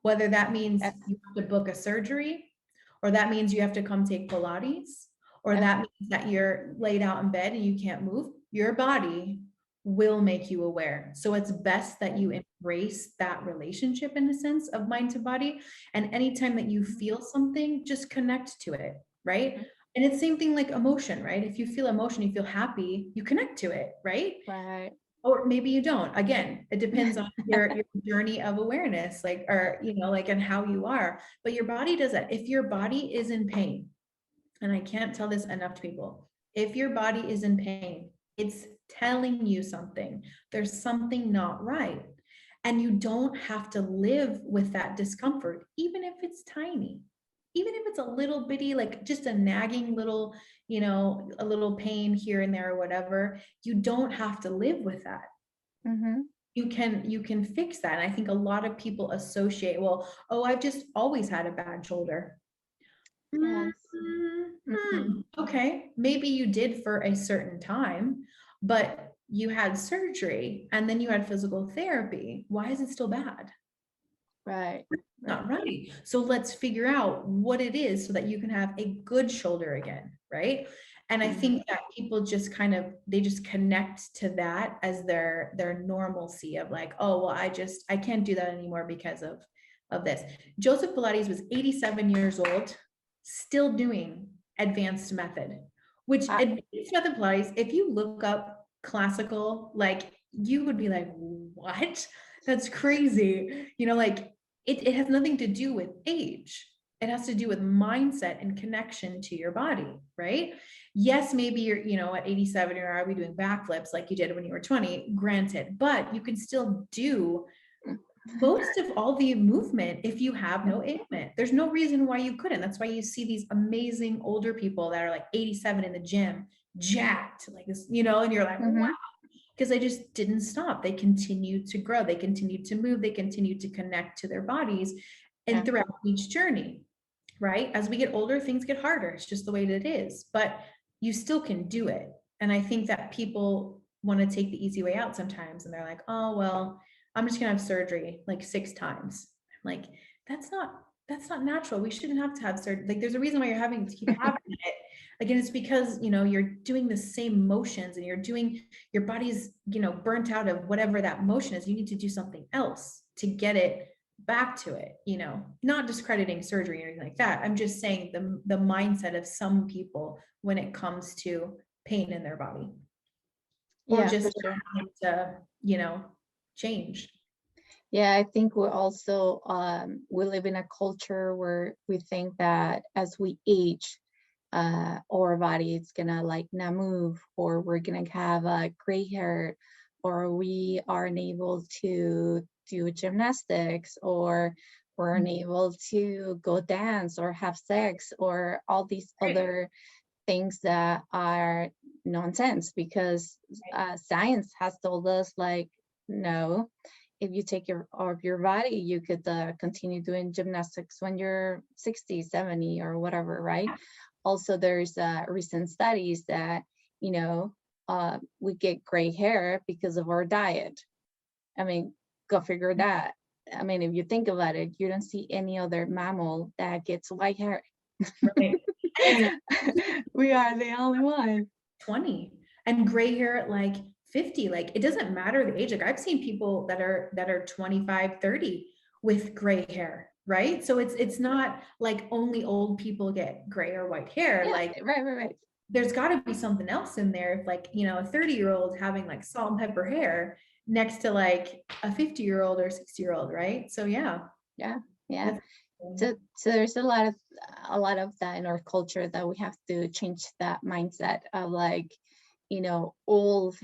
whether that means Yes. you have to book a surgery, or that means you have to come take Pilates, or Yep. that means that you're laid out in bed and you can't move. Your body will make you aware. So it's best that you embrace that relationship in a sense of mind to body. And anytime that you feel something, just connect to it, right? Mhm. And it's same thing like emotion, right? If you feel emotion, you feel happy, you connect to it, right? Right. Or maybe you don't. Again, it depends on your journey of awareness, like, or, you know, like, and how you are. But your body does that. If your body is in pain, and I can't tell this enough to people, if your body is in pain, it's telling you something. There's something not right. And you don't have to live with that discomfort, even if it's tiny, even if it's a little bitty, like just a nagging little, you know, a little pain here and there or whatever. You don't have to live with that. Mhm. You can fix that. And I think a lot of people associate, well, oh, I've just always had a bad shoulder. Yes. Mhm. Okay, maybe you did for a certain time, but you had surgery and then you had physical therapy. Why is it still bad? Right. Not Right. right. So let's figure out what it is so that you can have a good shoulder again, right? And I Mhm. think that people just kind of, they just connect to that as their normalcy of like, oh, well, I can't do that anymore because of this. Joseph Pilates was 87 years old, still doing advanced method, which I, advanced method Pilates, if you look up classical, like you would be like, what? That's crazy. You know, like it has nothing to do with age. It has to do with mindset and connection to your body, right? Yes, maybe you're, you know, at 87, you're already doing backflips like you did when you were 20, granted, but you can still do most of all the movement if you have no ailment. There's no reason why you couldn't. That's why you see these amazing older people that are like 87 in the gym, jacked, like this, you know, and you're like, wow, mhm. because they just didn't stop. They continued to grow, they continued to move, they continued to connect to their bodies and Yeah. throughout each journey, right? As we get older, things get harder. It's just the way that it is, but you still can do it. And I think that people want to take the easy way out sometimes. And they're like, oh, well, I'm just gonna have surgery like 6 times. I'm like, that's not natural. We shouldn't have to have surgery. Like there's a reason why you're having to keep having it. Again, it's because, you know, you're doing the same motions and you're doing, your body's, you know, burnt out of whatever that motion is. You need to do something else to get it back to it, you know, not discrediting surgery or anything like that. I'm just saying the mindset of some people when it comes to pain in their body or Yeah, for just sure. having to, you know, change. Yeah, I think we're also we live in a culture where we think that as we age, our body is gonna like not move, or we're gonna have gray hair, or we are unable to do gymnastics, or we're unable to go dance or have sex, or all these Right. other things that are nonsense, because science has told us like, no, if you take care of your body, you could continue doing gymnastics when you're 60, 70, or whatever, right? Also, there's recent studies that, you know, we get gray hair because of our diet. I mean, go figure that. I mean, if you think about it, you don't see any other mammal that gets white hair. Right. And We are the only one. 20 and gray hair at like 50, like it doesn't matter the age. Like I've seen people that are 25, 30 with gray hair, right? So it's not like only old people get gray or white hair. Yeah, Like right, right, right. there's got to be something else in there. If like, you know, a 30-year-old having like salt and pepper hair next to like a 50-year-old or 60-year-old, right? So yeah. Yeah, yeah. That's, So there's a lot of that in our culture that we have to change that mindset of like, old.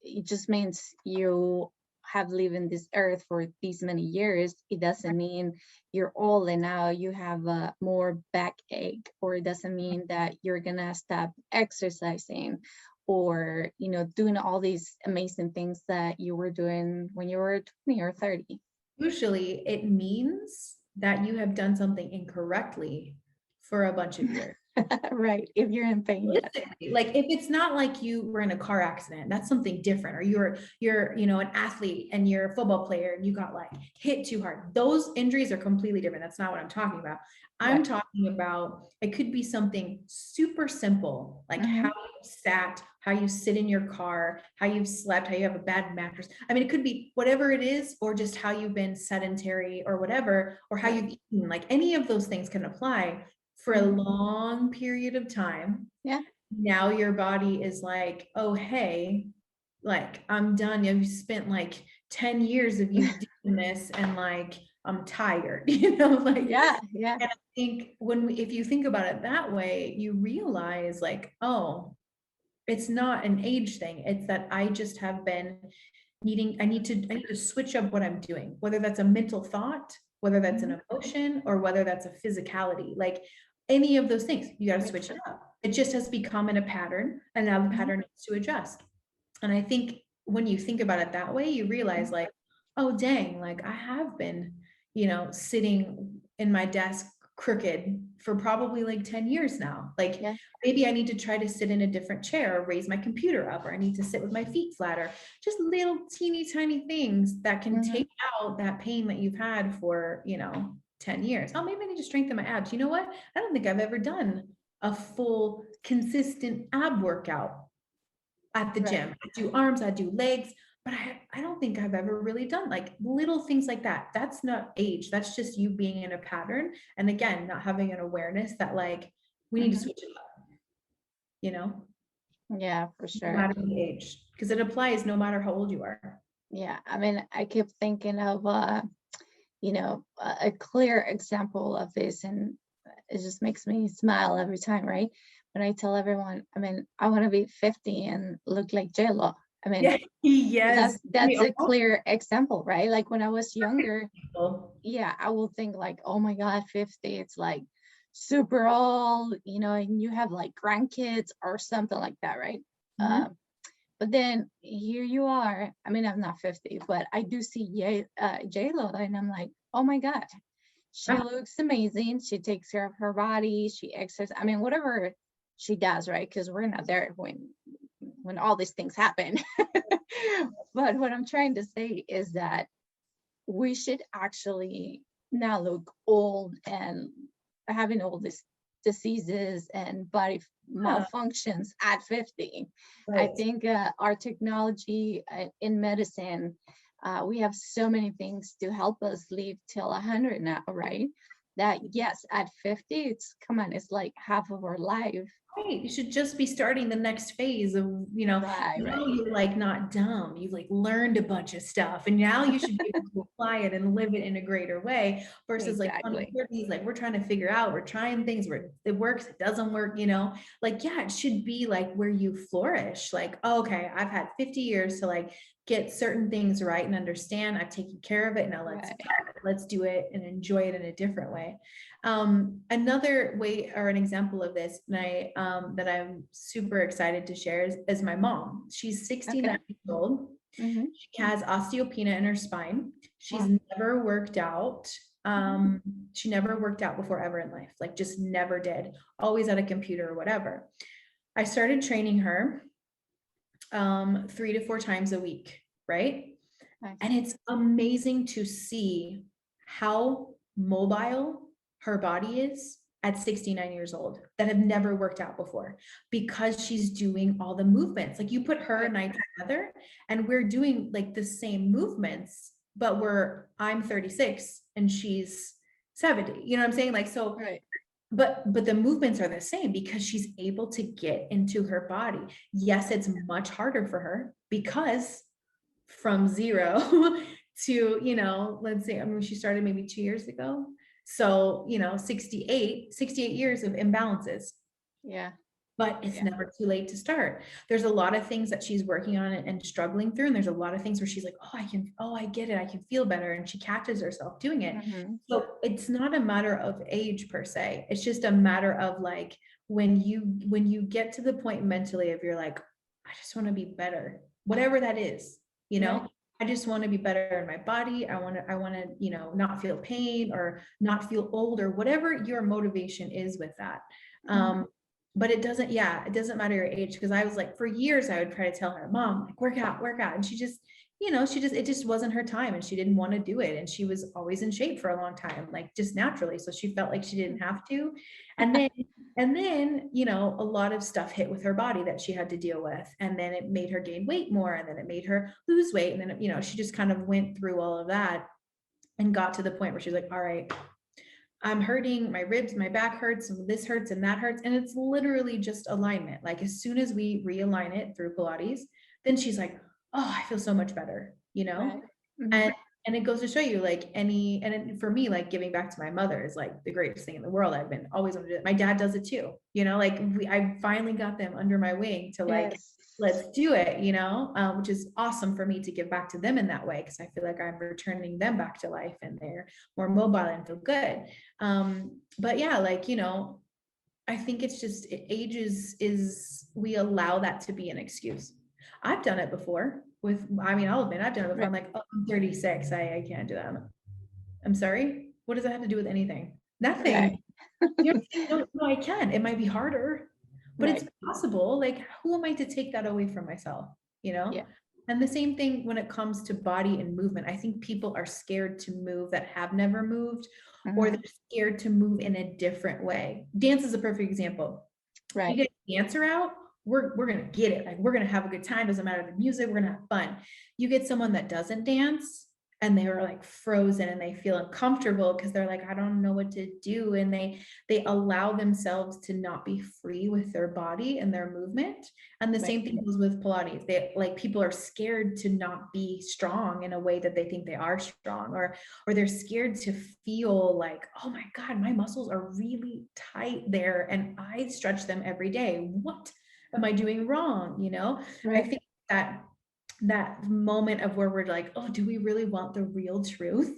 It just means you have lived in this earth for these many years, it doesn't mean you're old and now you have more backache, or it doesn't mean that you're gonna stop exercising or, you know, doing all these amazing things that you were doing when you were 20 or 30. Usually it means that you have done something incorrectly for a bunch of years. Right, if you're in pain. Yes. Like if it's not like you were in a car accident, that's something different. Or you're you know, an athlete and you're a football player and you got like hit too hard. Those injuries are completely different. That's not what I'm talking about. I'm Right. talking about, it could be something super simple, like how you sat, how you sit in your car, how you've slept, how you have a bad mattress. I mean, it could be whatever it is, or just how you've been sedentary or whatever, or how you've eaten. Like any of those things can apply for a long period of time. Yeah. Now your body is like, oh, hey, like I'm done. You've spent like 10 years of you doing this and like, I'm tired, you know, like, yeah. And I think if you think about it that way, you realize like, oh, it's not an age thing. It's that I just have been I need to switch up what I'm doing, whether that's a mental thought, whether that's an emotion, or whether that's a physicality. Like any of those things, you got to switch it up. It just has become in a pattern, and now the pattern needs to adjust. And I think when you think about it that way, you realize like, oh, dang, like I have been, you know, sitting in my desk crooked for probably like 10 years now. Like maybe I need to try to sit in a different chair, or raise my computer up, or I need to sit with my feet flatter. Just little teeny tiny things that can take out that pain that you've had for, you know, 10 years. Oh, maybe I need to strengthen my abs. You know what? I don't think I've ever done a full consistent ab workout at the gym. I do arms, I do legs, but I don't think I've ever really done like little things like that. That's not age. That's just you being in a pattern. And again, not having an awareness that like, we need to switch it up, you know? Yeah, for sure. No matter the age, because it applies no matter how old you are. Yeah, I mean, I keep thinking of, you know, a clear example of this, and it just makes me smile every time, right? When I tell everyone, I mean, I want to be 50 and look like J-Lo. I mean, yes, that's a clear example, right? Like when I was younger, yeah, I will think like, oh my God, 50, it's like super old, you know, and you have like grandkids or something like that, right? But then here you are. I mean, I'm not 50, but I do see J-Lo, and I'm like, oh my God, she looks amazing. She takes care of her body. She exercises. I mean, whatever she does, right? Because we're not there when all these things happen. But what I'm trying to say is that we should actually not look old and having all these diseases and body malfunctions at 50. I think our technology in medicine, we have so many things to help us live till 100 now, right? That yes, at 50, it's like half of our life. Right. You should just be starting the next phase of, you know, now you're like not dumb. You've like learned a bunch of stuff, and now you should be able to apply it and live it in a greater way versus like on the 30s, like we're trying to figure out, we're trying things where it works, it doesn't work, you know, like, yeah, it should be like where you flourish. Like, oh, okay, I've had 50 years to like get certain things right and understand. I've taken care of it. Now let's do it and enjoy it in a different way. Another way or an example of this that I'm super excited to share is my mom. She's 69 years old. She has osteopenia in her spine. She's never worked out. She never worked out before ever in life, like just never did, always at a computer or whatever. I started training her 3 to 4 times a week, right? And it's amazing to see how mobile her body is at 69 years old that have never worked out before, because she's doing all the movements. Like you put her and I together and we're doing like the same movements, but I'm 36 and she's 70, you know what I'm saying? Like, so, but the movements are the same because she's able to get into her body. Yes, it's much harder for her because from 0 to, you know, let's say, I mean, she started maybe 2 years ago. So, you know, 68 years of imbalances. Yeah. but it's never too late to start. There's a lot of things that she's working on and struggling through. And there's a lot of things where she's like, I get it. I can feel better. And she catches herself doing it. So it's not a matter of age per se. It's just a matter of like, when you get to the point mentally of you're like, I just want to be better, whatever that is, you know, I just want to be better in my body. I want to, you know, not feel pain or not feel old or whatever your motivation is with that. But it doesn't matter your age. Cause I was like, for years, I would try to tell her, Mom, like, work out. And she just, you know, it just wasn't her time and she didn't want to do it. And she was always in shape for a long time, like just naturally. So she felt like she didn't have to. And then, you know, a lot of stuff hit with her body that she had to deal with. And then it made her gain weight more. And then it made her lose weight. And then, you know, she just kind of went through all of that and got to the point where she's like, all right, I'm hurting, my ribs, my back hurts, and this hurts and that hurts. And it's literally just alignment. Like as soon as we realign it through Pilates, then she's like, oh, I feel so much better, you know? And it goes to show you like for me, like giving back to my mother is like the greatest thing in the world. I've been always wanted to do it. My dad does it too, you know, like I finally got them under my wing to like, let's do it, you know, which is awesome for me to give back to them in that way. Cause I feel like I'm returning them back to life and they're more mobile and feel good. But yeah, like, you know, I think it's just age is we allow that to be an excuse. I've done it before I'll admit I've done it before. I'm like, oh, I'm 36. I can't do that. I'm sorry. What does that have to do with anything? Nothing. You know, no, I can. It might be harder, but it's possible. Like, who am I to take that away from myself? You know? And the same thing when it comes to body and movement. I think people are scared to move that have never moved, or they're scared to move in a different way. Dance is a perfect example. You get a dancer out, we're gonna get it. Like we're gonna have a good time. Doesn't matter the music, we're gonna have fun. You get someone that doesn't dance and they are like frozen and they feel uncomfortable because they're like, I don't know what to do. And they allow themselves to not be free with their body and their movement. And the same thing goes with Pilates. They like people are scared to not be strong in a way that they think they are strong, or they're scared to feel like, oh my God, my muscles are really tight there and I stretch them every day. What am I doing wrong? You know, I think that moment of where we're like, oh, do we really want the real truth?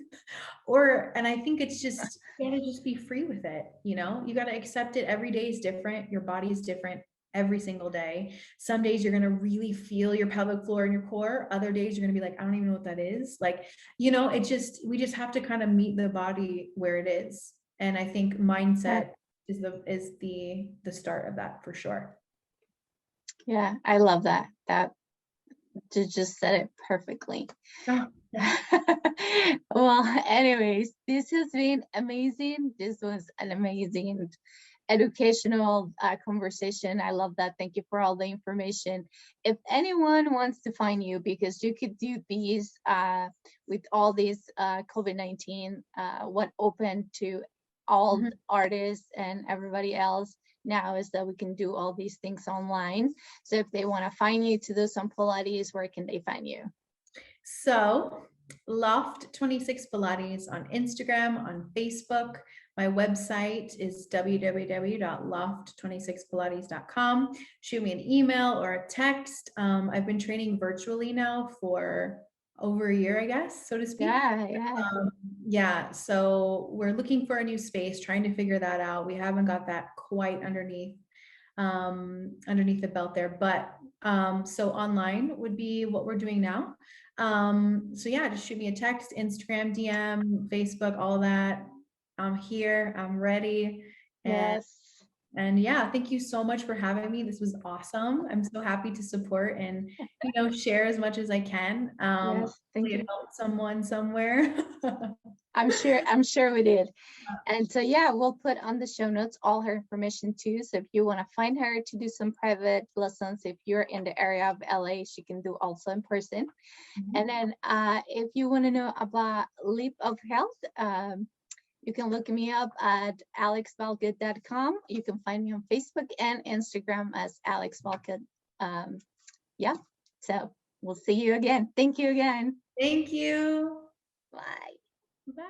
And I think it's just, you gotta just be free with it. You know, you got to accept it. Every day is different. Your body is different every single day. Some days you're going to really feel your pelvic floor and your core. Other days you're going to be like, I don't even know what that is. Like, you know, we just have to kind of meet the body where it is. And I think mindset is the start of that for sure. Yeah, I love that. That just said it perfectly. Well, anyways, this has been amazing. This was an amazing educational conversation. I love that. Thank you for all the information. If anyone wants to find you, because you could do these with all these COVID-19, what open to all artists and everybody else now is that we can do all these things online. So if they want to find you to do some Pilates, where can they find you? So Loft 26 Pilates on Instagram, on Facebook. My website is www.loft26pilates.com. Shoot me an email or a text. I've been training virtually now for over a year, I guess, so to speak. Yeah. So we're looking for a new space, trying to figure that out. We haven't got that quite underneath the belt there, but so online would be what we're doing now. So yeah, just shoot me a text, Instagram, DM, Facebook, all that. I'm here, I'm ready. And yeah, thank you so much for having me. This was awesome. I'm so happy to support and, you know, share as much as I can. Thank you. Help someone somewhere. I'm sure we did. And so, yeah, we'll put on the show notes all her information too. So if you want to find her to do some private lessons, if you're in the area of LA, she can do also in person. And then if you want to know about Leap of Health, you can look me up at alexvalgood.com. You can find me on Facebook and Instagram as alexvalgood. Yeah, so we'll see you again. Thank you again. Thank you. Bye. Bye.